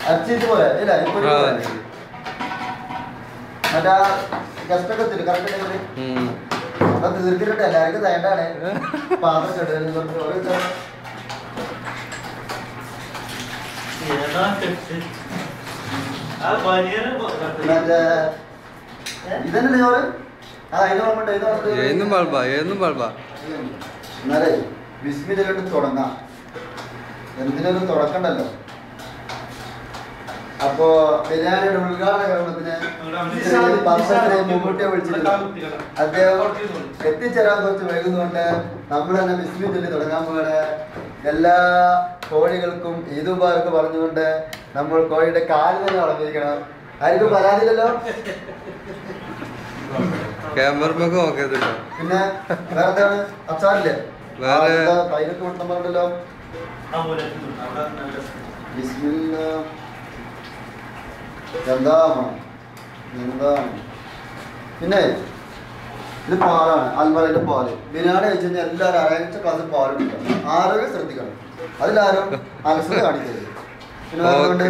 അടിച്ചിട്ട് പോലെ ഇല്ല ഇപ്പൊ മറ്റാ ഗസ്റ്റൊക്കെ എത്തില്ല കറക്റ്റ് അപ്പൊ തീർത്തിട്ട് എല്ലാവർക്കും തേണ്ടാണ് പാത്രം ചെടുക്കുന്നത് ഇതന്നെ ചോറ് എന്നാലേ ബിസ്മില്ലിട്ട് തുടങ്ങാം എന്തിനൊരു തുടക്കണ്ടല്ലോ അപ്പോ ബിരിയാണിയുടെ ഉദ്ഘാടന കർമ്മത്തിന് മുൻകൂട്ടിയെ വിളിച്ചിരുന്നു അദ്ദേഹം എത്തിച്ചേരാൻ കുറച്ച് വൈകുന്നതുകൊണ്ട് നമ്മൾ തന്നെ ബിസ്മില്ലിൽ തുടങ്ങാൻ പോലെ എല്ലാ കോഴികൾക്കും ഈദ് മുബാറക്ക് പറഞ്ഞുകൊണ്ട് നമ്മൾ കോഴിയുടെ കാലിൽ തന്നെ വളർന്നിരിക്കണം ആർക്കും പരാതിയില്ലല്ലോ പിന്നെ വേറെ എന്താണ് അച്ചാറില്ലേ തൈരൊക്കെ വിട്ടല്ലോ എന്താണ് പിന്നെ ഇത് പാലാണ് അൽമറയുടെ പാല് ബിരിയാണി കഴിച്ചു കഴിഞ്ഞാൽ എല്ലാവരും അരച്ച ക്ലാസ് പാല് കുടിക്കണം ആരോഗ്യം ശ്രദ്ധിക്കണം അതിലാരും അലസത കാണിക്കരുത് പിന്നെ അതുകൊണ്ട്